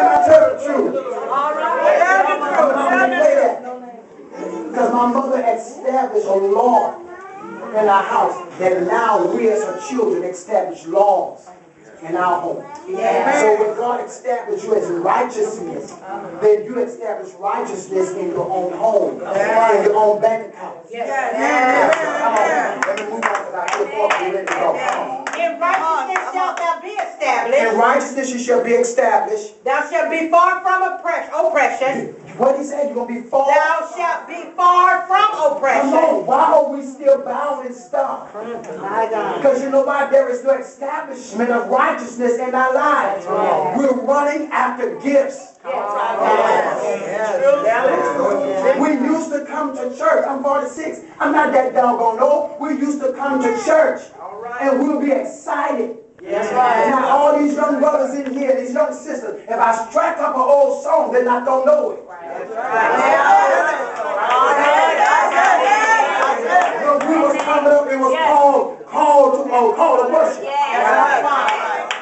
I tell the truth. All right. Tell the truth. Because my mother established a law in our house that now we as her children establish laws in our home. Yeah. So when God established you as righteousness, then you establish righteousness in your own home, in your own bank account. Come on, let me move on because I feel forward ready to go. In righteousness shalt thou be established. In righteousness you shall be established. Thou shalt be far from oppression. What he said, you're going to be far. Thou shalt be far from oppression. Come on, why are we still bound and stuck? Because you know why? There is no establishment of righteousness in our lives. We're running after gifts. We used to come to church. I'm 46. I'm not that doggone old. We used to come to church and we'll be excited. Now all these young brothers in here, these young sisters, if I strike up an old song, they're not going to know it. When we was coming up, it was called to worship.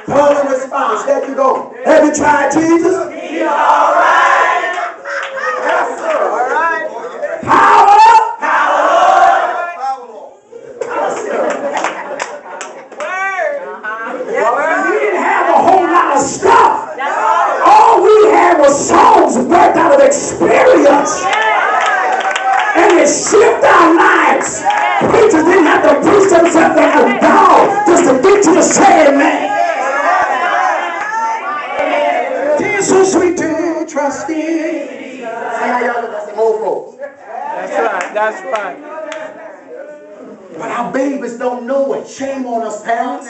Call and response. There you go. Have you tried Jesus? He's all right. Yes, sir. All right. Power. We didn't have a whole lot of stuff. All we had was songs birthed out of experience. And it shaped our lives. Preachers didn't have to preach themselves like a dog just to get you to say amen. Tis so sweet to trust in. See how y'all look at some old folks. That's right. But our babies don't know it. Shame on us, parents.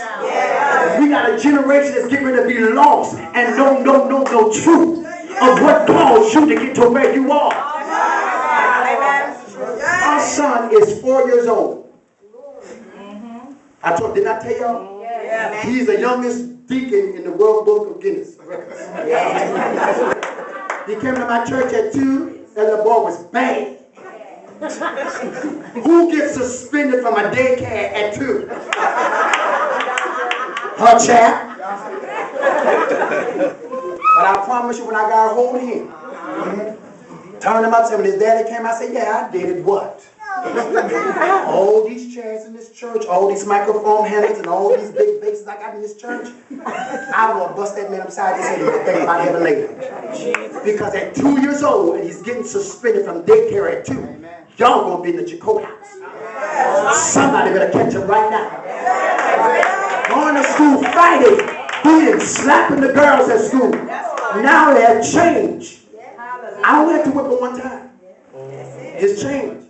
We got a generation that's getting ready to be lost and no truth of what caused you to get to where you are. Our son is 4 years old. Didn't I tell y'all? He's the youngest deacon in the World Book of Guinness Records. He came to my church at 2, and the boy was bad. Who gets suspended from a daycare at 2? Her chap. But I promise you, when I got a hold of him, turned him up, and when his daddy came, I said, yeah, I did it. What? All these chairs in this church, all these microphone handles, and all these big basses I got in this church, I will bust that man upside his head and think about heaven later. Because at 2 years old, and he's getting suspended from daycare at 2, y'all gonna be in the Jacob house. Somebody better catch him right now. Going to school fighting, beating, slapping the girls at school. Now they have changed. I only had to whip him one time. It's changed.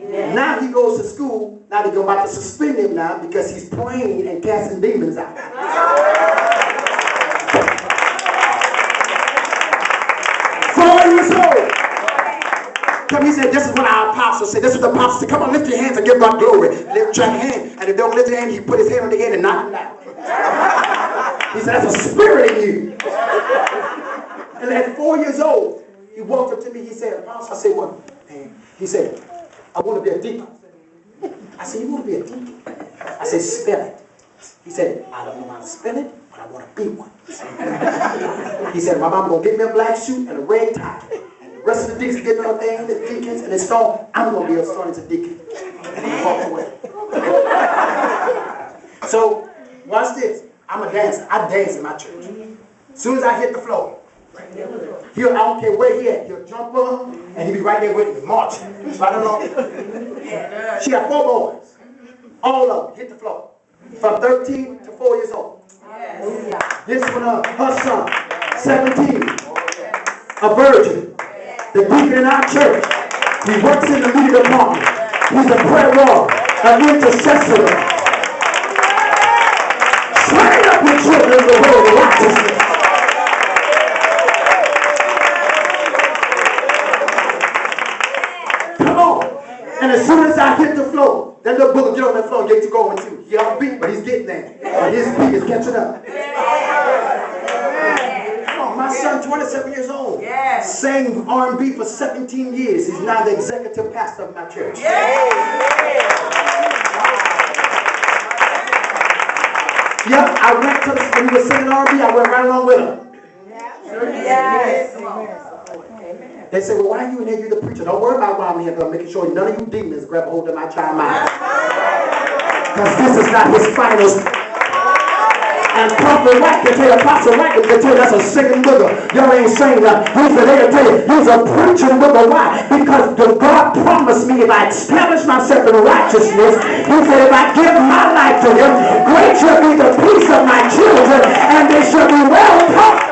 Now he goes to school. Now they're about to suspend him now because he's praying and casting demons out. 4 years old. He said, this is what our apostle said. This is what the apostle said. Come on, lift your hands and give God glory. Lift your hand. And if you don't lift your hand, he put his hand on the head and knock him down. He said, that's a spirit in you. And at 4 years old, he walked up to me. He said, apostle, I said, what? He said, I want to be a deacon. I said, you want to be a deacon? I said, spell it. He said, I don't know how to spell it, but I want to be one. He said, my mom going to get me a black suit and a red tie. The rest of the deacons getting on things, the deacons, and it's all, I'm going to be a starting to deacon. And he walked away. So, watch this. I'm a dancer. I dance in my church. As soon as I hit the floor, I don't care where he at, he'll jump up, and he'll be right there with me, marching. Right along. She got 4 boys. All of them hit the floor. From 13 to 4 years old. This one, her son, 17, a virgin. The deacon in our church. He works in the media department. He's a prayer warrior, an intercessor. Train up with children in the way of righteousness. Come on. And as soon as I hit the floor, that little booger get on that floor and get to going too. He upbeat, but he's getting there. But his beat is catching up. My son, 27 years old, sang R&B for 17 years. He's now the executive pastor of my church. Yep, I went to when he was singing R&B, I went right along with him. Yes. They say, well, why are you in here? You're the preacher. Don't worry about why I'm here, but I'm making sure none of you demons grab a hold of my child mind. Because this is not his final. And Prophet Wright can tell you, Apostle Wright can tell you that's a singing nigga. Y'all ain't saying that. He's there to tell you, he's a preaching nigga. Why? Because the God promised me if I establish myself in righteousness, he said if I give my life to him, great shall be the peace of my children, and they shall be well taught.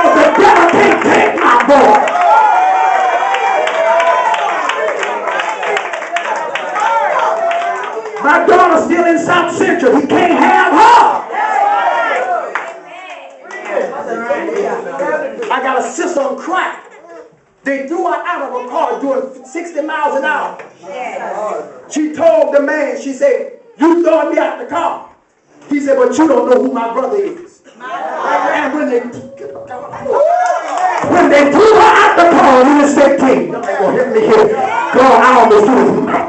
So the devil can't take my boy. My daughter's still in South Central. He can't have her. I got a sister on crack. They threw her out of a car doing 60 miles an hour. She told the man, she said, you throwing me out the car. He said, but you don't know who my brother is. And when they threw her out the car on Interstate 10, they're going to hit me here. God, I almost threw it.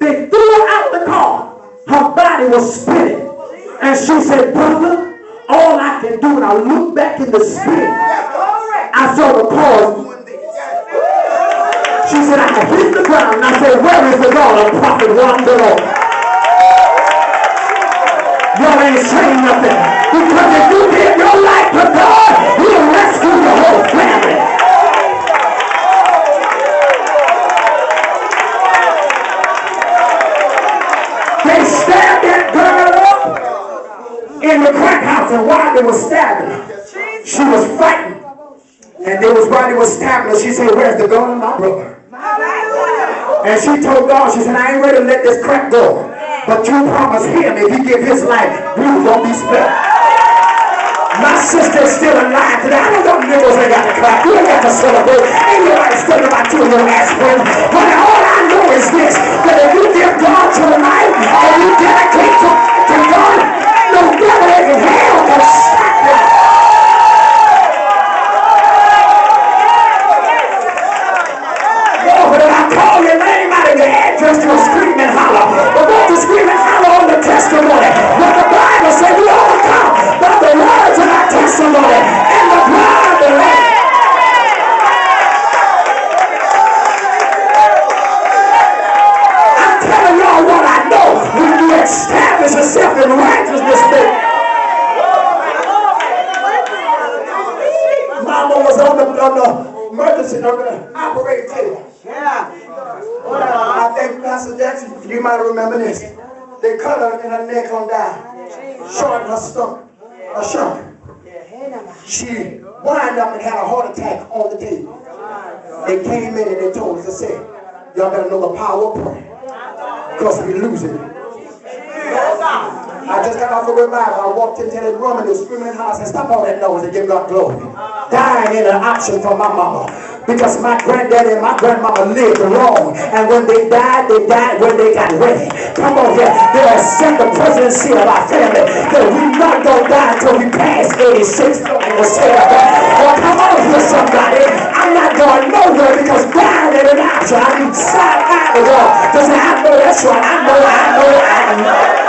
They threw her out the car. Her body was spinning. And she said, brother, all I can do when I look back in the spin, I saw the car. She said, I hit the ground. And I said, where is the God of Prophet Juan? Y'all ain't saying nothing. Because if you give your life to God, he'll rescue the whole family. They stabbed that girl up in the crack house, and while they were stabbing her, she was frightened. And while they were stabbing her, she said, where's the gun of my brother? And she told God, she said, I ain't ready to let this crack go. But you promised him if he give his life, you gonna be spared. My sister's still alive today. I know them niggas ain't got to clap. You ain't got to celebrate. Ain't nobody studying about you in your aspirin. But all I know is this, that if you give God to the night, and you dedicate to God, no devil in hell can stop you. Oh, but if I call your name out of your address, you'll scream and holler. But don't you scream and holler on the testimony. What the Bible says, we overcome by the words of our testimony and the blood of the Lamb. I'm telling y'all what I know. When you establish yourself in righteousness, Mama was on the emergency operating table. I think Pastor Jackson, you might remember this. They cut her and her neck on down, shortened her stomach, her shoulder. She wound up and had a heart attack on the table. They came in and they told us, they said, y'all better know the power of prayer, because we're losing it. I just got off a revival. I walked into that room and they were screaming in the house and stop all that noise and give God glory. Dying ain't an option for my mama. Because my granddaddy and my grandmama lived long. And when they died when they got ready. Come on here. They set the presidency of our family. That we not going to die until we pass 86. Well, come on here, somebody. I'm not going nowhere because dying ain't an option. I need side eye to go. To say, I know that's right. I know.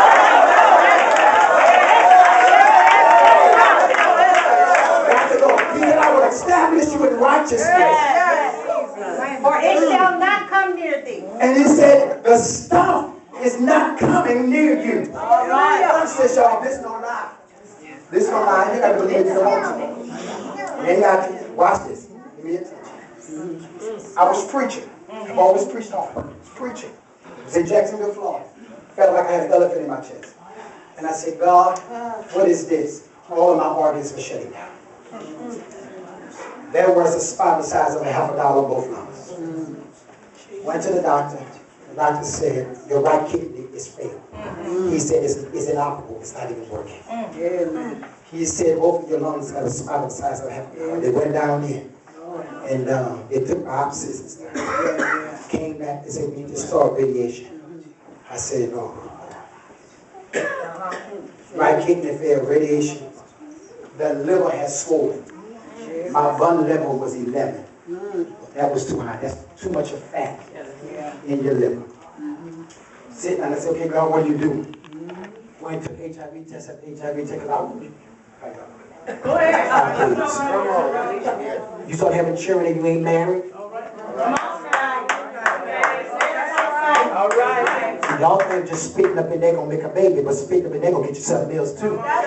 Establish you in righteousness. For it shall not come near thee. And he said, the stuff is not coming near you. Watch this, y'all. This don't lie. This don't lie. You got to believe it. You don't want to. You ain't got to. Watch this. Give me attention. I was preaching. I've always preached hard. Preaching. I was in Jacksonville, Florida. Felt like I had an elephant in my chest. And I said, God, what is this? All of my organs are shutting down. There was a spot the size of $50 on both lungs. Went to the doctor. The doctor said, your right kidney is failed. He said, it's inoperable. It's not even working. He said, both of your lungs have a spot the size of $50. They went down in. And they took biopsies and stuff. Came back. They said, we need to start radiation. I said, no. Right kidney failed, radiation. The liver has swollen. My blood level was 11. That was too high. That's too much of fat in your liver. Sit down and say, okay, God, what do you do? went to HIV test after HIV test out. Go ahead. You start having children and you ain't married. All right. See, y'all think just spitting up and they gonna make a baby, but spitting up and they gonna get you something else too. Have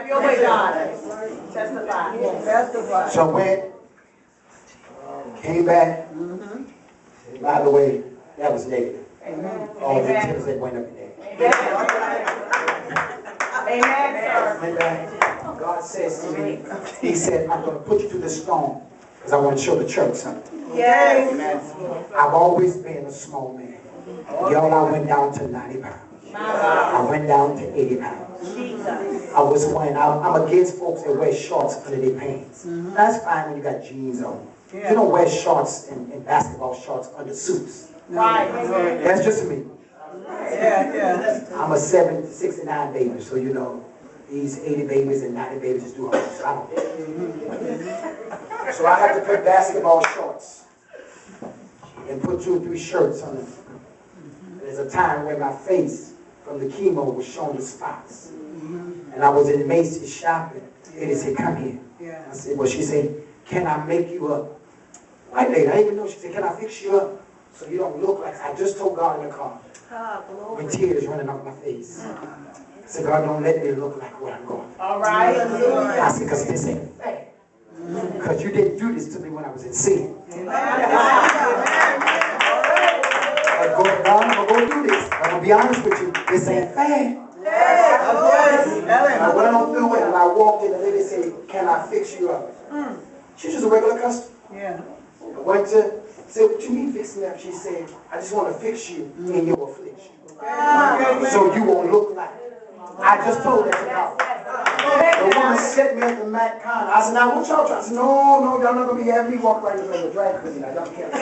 your way, God. Testify. So I went, came back. By the way, that was negative. All the tests that went up in there. Amen. Went back. God says to me, He said, I'm going to put you through this storm because I want to show the church something. Yes. I've always been a small man. Y'all, I went down to 90 pounds. I went down to 80 pounds. I was wearing, I'm against folks that wear shorts under their pants. That's fine when you got jeans on. You don't wear shorts and basketball shorts under suits. Right. That's just me. Yeah. I'm a 69 baby, so you know, these 80 babies and 90 babies just do all this. I don't. So I have to put basketball shorts and put 2 or 3 shirts on them. There's a time when my face from the chemo was showing the spots. And I was in Macy's shopping. Lady said, come here. I said, well, she said, can I make you up? White lady, I didn't even know. She said, can I fix you up so you don't look like, I just told God in the car. With tears running off my face. I said, God, don't let me look like what I'm going through. All right. I said, because this ain't fair. Because you didn't do this to me when I was in sin. But God, I'm going to go do this. I'm going to be honest with you. This ain't fair. I went on through it and I walked in and the lady said, can I fix you up? She's just a regular customer. I went to, said, what you mean fix me up? She said, I just want to fix you in your affliction. So you won't look like it. I just told that to God. The woman set me at the Mac counter. I said, now what y'all trying? I said, no, y'all not going to be having me walk right in front of the drag queen. Y'all can't.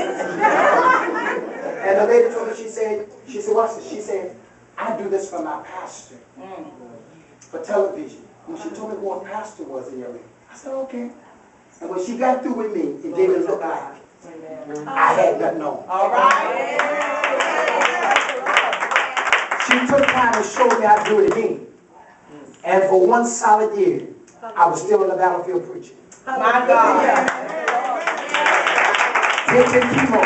And the lady told me, she said, what's this? She said, I do this for my pastor. For television. When she told me who a pastor was in your ring, I said, okay. And when she got through with me, it didn't look like I had nothing on. All right. She took time and showed me how to do it again. And for 1 solid year, I was still on the battlefield preaching. My God. Taking chemo.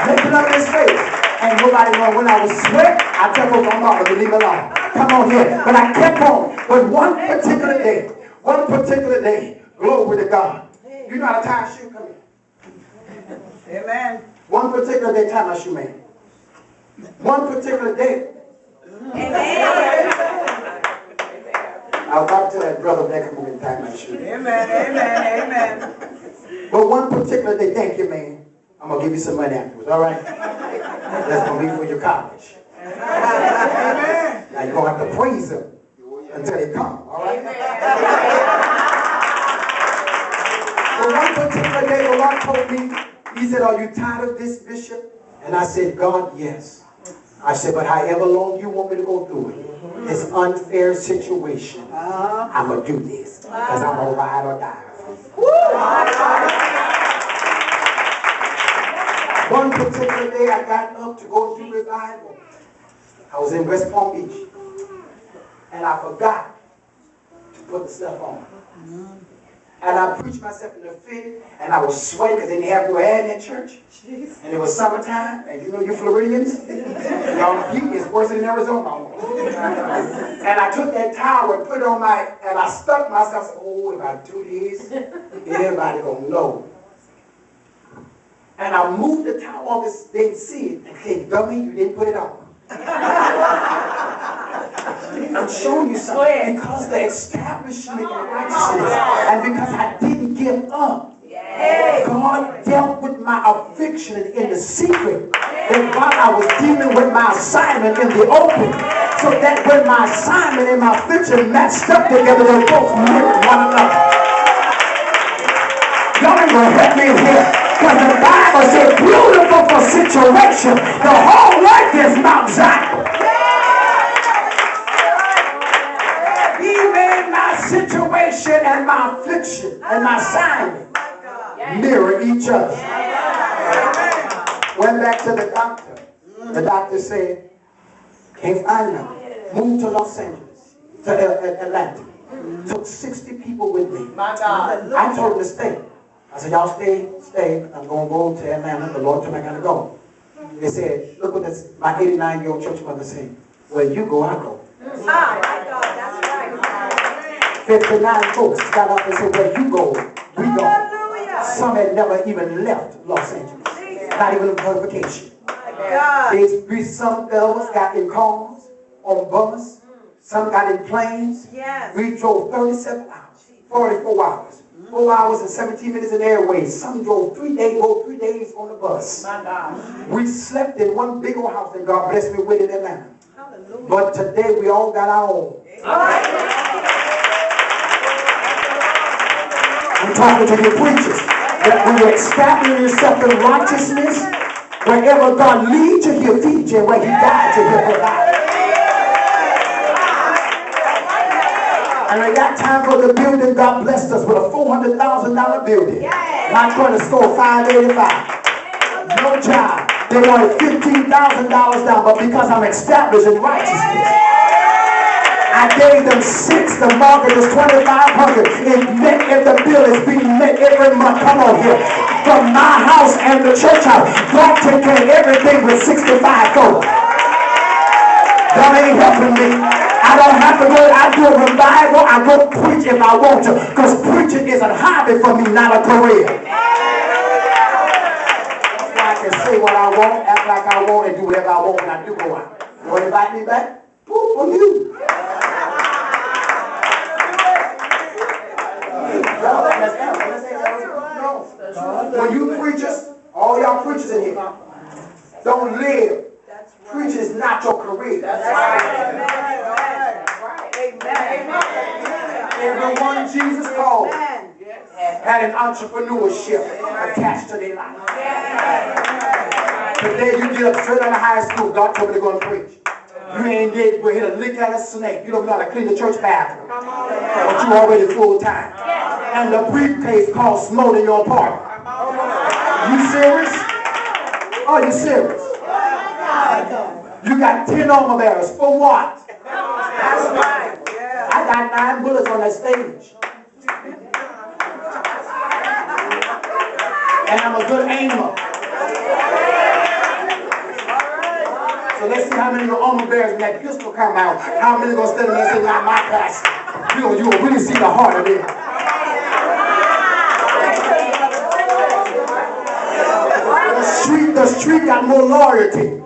Lifting up his face. And nobody knowing when I was sweat, I tell folks, I'm not going to leave alone. Come on here. But I kept on. But one particular day, glory to God. You know how to tie a shoe? Come here. Amen. One particular day, tie my shoe, man. One particular day. I was about to tell that brother that come over and tie my shoe. Amen. But one particular day, thank you, man. I'm going to give you some money afterwards, all right? That's going to be for your college. Now you're going to have to praise them until they come, all right? But one particular day, the Lord told me, He said, are you tired of this, Bishop? And I said, God, yes. I said, but however long you want me to go through it, this unfair situation, I'm going to do this. Because I'm going to ride or die. One particular day, I got up to go to revival. I was in West Palm Beach. And I forgot to put the stuff on. And I preached myself in the fit, and I was sweating because they didn't have no air in that church. And it was summertime, and you know you Floridians, y'all heat is worse than Arizona. And I took that towel and put it on and I stuck myself. I said, oh, if I do this, everybody gonna know. And I moved the towel off, they didn't see it. And hey, dummy, you didn't put it on. I'm showing you something because the establishment of righteousness and because I didn't give up. God dealt with my affliction in the secret. And while I was dealing with my assignment in the open, so that when my assignment and my affliction matched up together, they both mirrored one another. Y'all ain't gonna help me in here. Because the Bible says, beautiful for situation, the whole life is Mount Zion. Even my situation and my affliction and my assignment mirror each other. Went back to the doctor. The doctor said, can't find them. Moved to Los Angeles, to Atlanta. Took 60 people with me. My God. I told them to stay. I said, y'all stay. I'm going to go to Atlanta. The Lord told me I got to go. They said, look what this, my 89-year-old church mother said. Where you go, I go. My God, that's right. 59 folks got up and said, where you go, we go. Hallelujah. Some had never even left Los Angeles. Not even a verification. God. Some of us got in cars, on bus. Some got in planes. Yes. We drove 37 hours, 44 hours. 4 hours and 17 minutes in airways. Some drove 3 days on the bus. My God. We slept in one big old house that God blessed me with in Atlanta. Hallelujah. But today we all got our own. I'm talking to you preachers. That when you establish yourself in righteousness, wherever God leads you, He'll feed you. Where He guides you, He'll provide. And at that time for the building, God blessed us with a $400,000 building. My credit score 585. No job. They wanted $15,000 down, but because I'm established in righteousness, I gave them 6. The market was $2,500. It meant if the bill is being met every month. Come on here. From my house and the church house, God took care of everything with 65 folks. God ain't helping me. I don't have to go. I do a revival. I go preach if I want to. Because preaching is a hobby for me, not a career. So I can say what I want, act like I want, and do whatever I want when I do go out. You want to invite me back? Woo, for you. When you preachers, all y'all preachers in here, don't live. Preaching is not your career. That's right. Amen. Everyone Jesus called had an entrepreneurship attached to their life. Today you get up straight out of high school, God told me to go and preach. You ain't get hit a lick at a snake. You don't know how to clean the church bathroom. But you already full time. And the briefcase costs more than your apartment. You serious? Are you serious? You got 10 armor bearers. For what? That's right. I got 9 bullets on that stage. And I'm a good aimer. So let's see how many of your armor bearers when that pistol come out. How many are going to stand there and say, not my passion? You will really see the heart of it. The street got more loyalty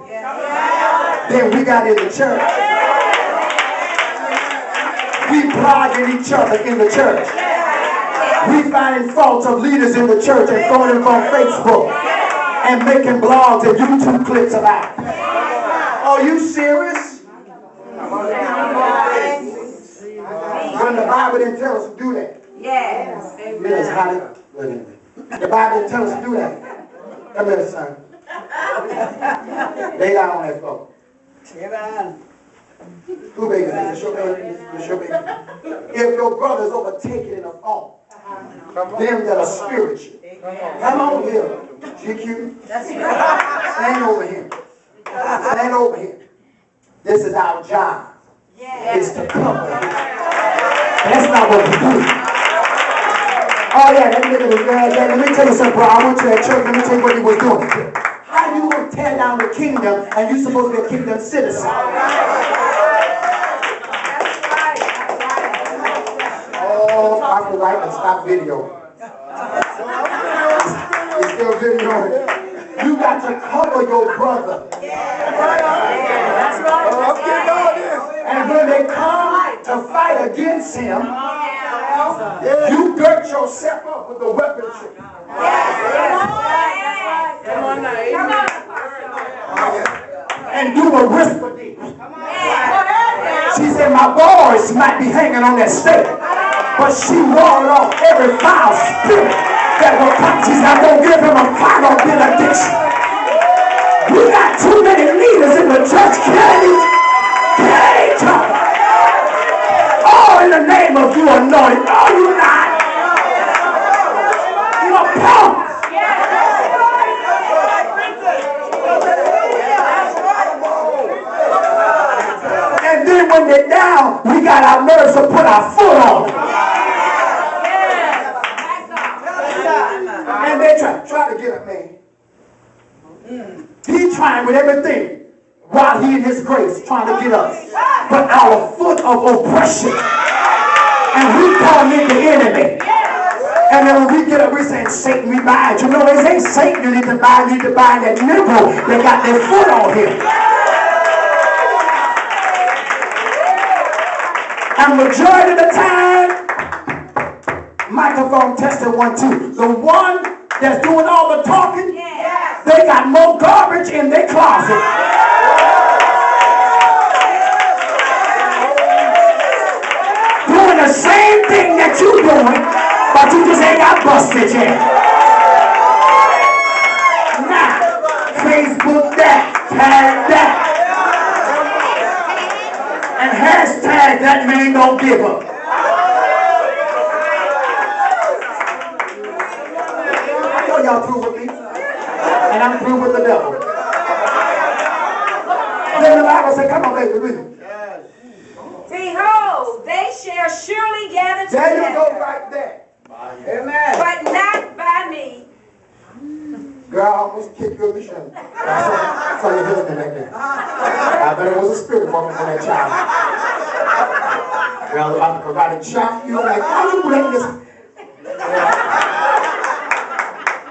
than we got in the church. We blogging each other in the church. We finding faults of leaders in the church and throwing them on Facebook and making blogs and YouTube clips about it. Are you serious? When the Bible didn't tell us to do that. Yes. The Bible didn't tell us to do that. Come here, son. Lay down on that floor. Who baby? This is your baby. This is your baby. If your brother's overtaken in a fault, them that are spiritual. Come on here. GQ. That's right. Stand over here. Stand over here. This is our job. Is to cover him. That's not what we do. Oh yeah, let me tell you something, bro. I went to that church. Let me tell you what he was doing. How you going to tear down the kingdom and you supposed to be a kingdom citizen? Oh, Prophet Wright, and stop video. It's still video. You got to cover your brother. That's right. And when they come to fight against him, you girt yourself up with the weaponry. Come on now. And do a whisper deep. She said, my boys might be hanging on that stake, but she warded off every foul spirit that will come. She's not going to give him a final benediction. We got too many leaders in the church killing each other. All in the name of you anointed. No, you're not. You're a punk. our nerves to put our foot on it. And they try to get at me. He's trying with everything while he in his grace trying to get us. But our foot of oppression. And we calling it the enemy. And then when we get up, we're saying, Satan, we bind you. No, it ain't Satan you need to bind. You need to bind that nipple that got their foot on him. And majority of the time, microphone testing 1, 2. The one that's doing all the talking, they got more garbage in their closet. Doing the same thing that you're doing, but you just ain't got busted yet. Now, Facebook that, tag that, and hashtag that man don't give up. I know y'all through with me, and I'm through with the devil. Then the Bible said, come on, baby, read it. Behold, they shall surely gather There together. you go, right there. Amen. But not by me. Girl, I almost kicked you in the shin. I saw your husband like that. I bet it was a spirit woman for that child. Girl, I'm about to chop you like, why you bring this?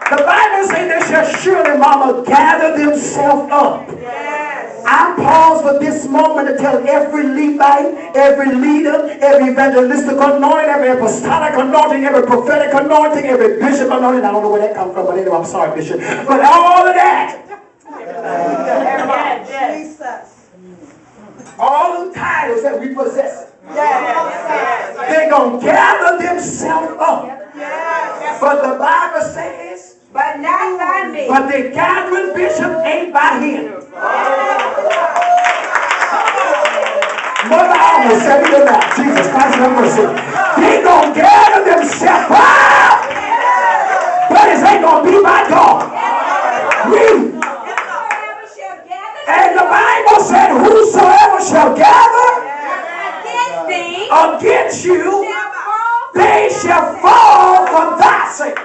The Bible says they shall surely, mama, gather themselves up. I pause for this moment to tell every Levite, every leader, every evangelistic anointing, every apostolic anointing, every prophetic anointing, every bishop anointing. I don't know where that comes from, but anyway, I'm sorry, bishop. But all of that. All the titles that we possess. They're going to gather themselves up. But the Bible says, But not by me. but the gathering, bishop, ain't by him. Mother almost said it aloud. Jesus Christ have mercy. They gonna gather themselves up, but it ain't gonna be by God. Read. Whosoever shall gather And the Bible said, whosoever shall gather against thee against you, shall fall. they shall fall for thy sake.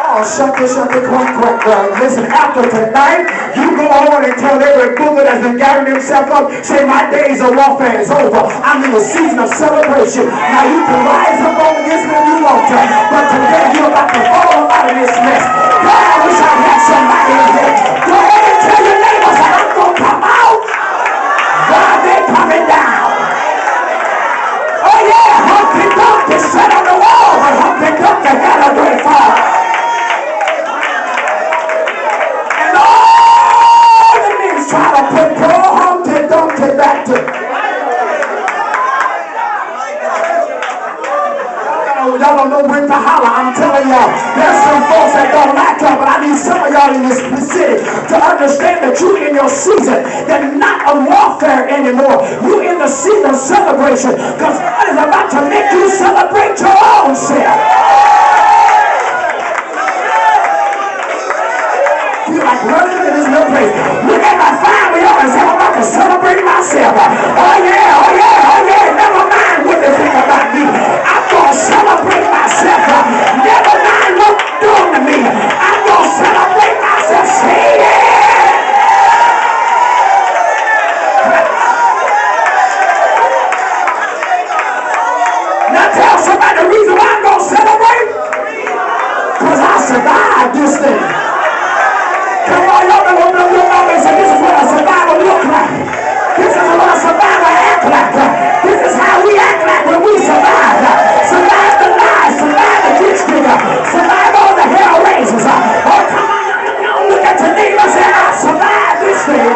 Oh, shut this, quack, quack. Listen, after tonight, you go on and tell every booger that's been gathering himself up, say, my days of warfare is over. I'm in a season of celebration. Now, you can rise up on this when you want to, but today you're about to fall out of this mess. God, I wish I had somebody in here. Go ahead and tell your neighbors that I'm going to come out while they're coming down. Oh, yeah, Humpty Dumpty sat on the wall, but Humpty Dumpty had a great fall. Try to put poor Humpty Dumpty back to. Y'all don't know when to holler. I'm telling y'all, there's some folks that don't like y'all, but I need some of y'all in this city to understand that you're in your season. They're not of warfare anymore. You're in the season of celebration, because God is about to make you celebrate your own self. Feel like running in this little place. Look at my family up and say, I'm about to celebrate myself. Oh yeah. Never mind what they think about me. I'm going to celebrate myself. Never mind what they're doing to me. I'm going to celebrate myself. Say it. Now tell somebody the reason why I'm going to celebrate. Because I survived this thing. Come on, y'all know what I'm doing. And say, this is what a survivor look like. This is what a survivor act like. This is how we act like when we survive. Survive the lies, survive the ditch digger, survive all the hell raisers. Oh, come on, look at your neighbor and say, I survived this thing.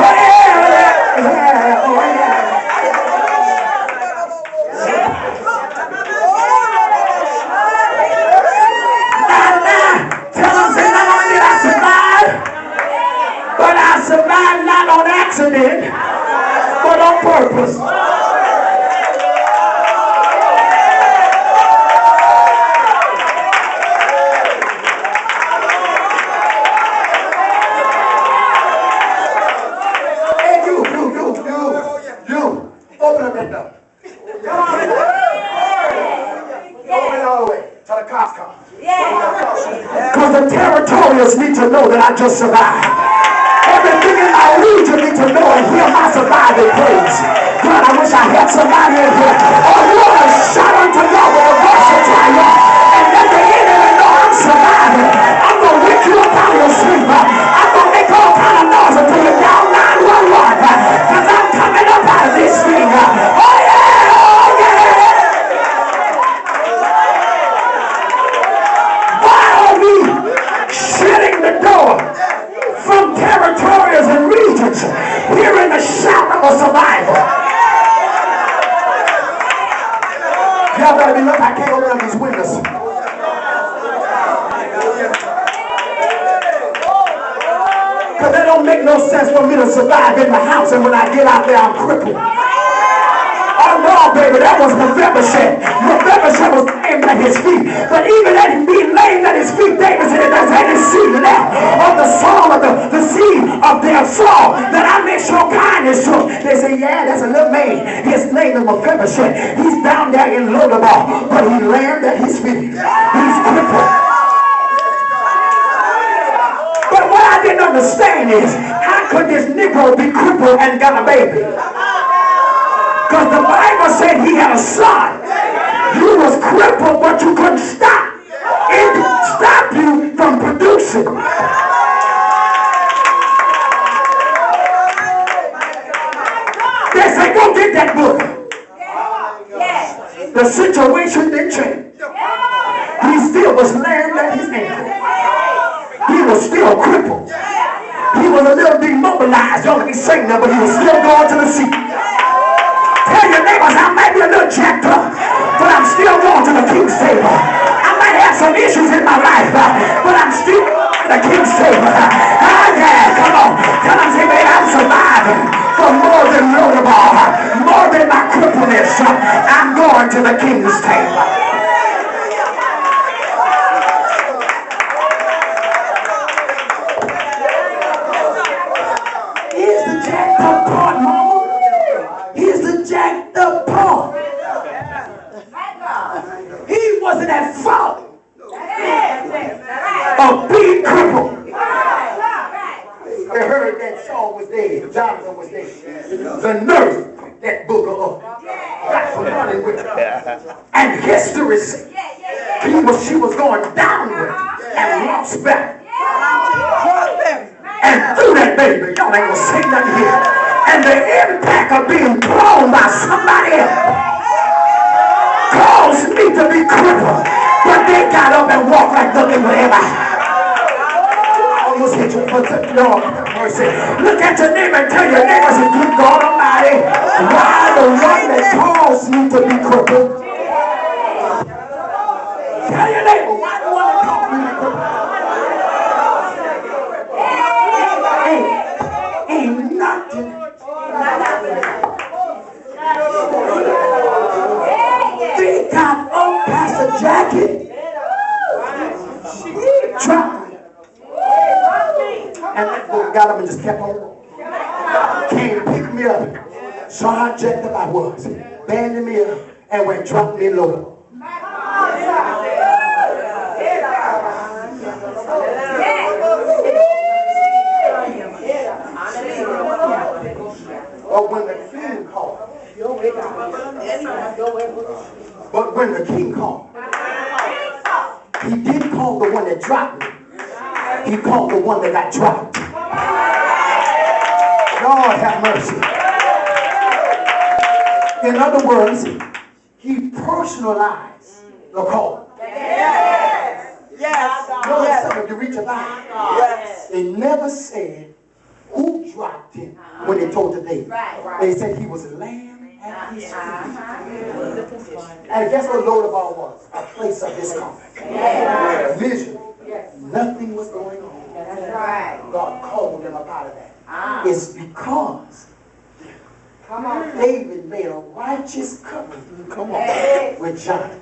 Oh, yeah. Tell them, say, not only did I survive, but I survived not on accident, but on purpose. Hey, you. Because the territorials need to know that I just survived. Everything in my region need to know and hear my surviving praise. God, I wish I had somebody in here. Oh, you want to shout unto God with a voice of triumph. And let the enemy know I'm surviving. I'm going to wake you up out of your sleep. I'm going to make all kind of noise until you're down 911. Because I'm coming up out of this thing. Oh, yeah! Oh, yeah! Why are we shutting the door from territories and regions, hearing the shout of a survivor? Y'all better be looking. I can't open up these windows. Because that don't make no sense for me to survive in the house, and when I get out there, I'm crippled. Oh no, baby, that was Mephibosheth. Mephibosheth was lame at his feet. But even at him being lame at his feet, David said, if there's any seed left of the soul of the seed of their soul, that I may show kindness to him. They say, yeah, that's a little man. His name is Mephibosheth. He's down there in Lodabar, but he lame at his feet. He's crippled. But what I didn't understand is, how could this Negro be crippled and got a baby? Because the Bible said he had a son. You was crippled, but you couldn't stop. It could stop you from producing. They say, go get that book. The situation didn't change. He still was lame at his ankle. He was still crippled. He was a little demobilized. Don't let me say that, but he was still going to the seat. Tell your neighbors, I might be a little jacked up, but I'm still going to the king's table. I might have some issues in my life, but I'm still going to the king's table. Ah, yeah, come on. Tell them, say, baby, I'm surviving for more than Lodabar, more than my crippleness. I'm going to the king's table. Here's the jacked up part, mama. Here's the jacked up part. He wasn't at fault of being crippled. They heard that Saul was dead, Jonathan was dead. The nerve, that booger up, got to running with her. And history said she was going downward and lost back. And through that baby, y'all ain't gonna say nothing here. And the impact of being blown by somebody else caused me to be crippled. But they got up and walked like looking whatever. Almost hit you for the Lord mercy. Look at your neighbor and tell your neighbor, say, good God Almighty, why the one that caused me to be crippled? Tell your neighbor, why the one that caused me to be crippled? Ain't nothing. They got up Pastor Jackie. Tried. And that boy got up and just kept on walking. Came to pick me up. Saw how jacked up I was. Banded me up and went dropped me low. But when the king called, he didn't call the one that dropped me. He called the one that got dropped. Lord have mercy. In other words, he personalized the call. Notice something to reach about. They never said who dropped him when they told the David. They said he was lame at his feet. And guess what Lodabar was? A place of discomfort. Vision. Nothing was going on. God called him up out of that. It's because David made a righteous covenant with Jonathan.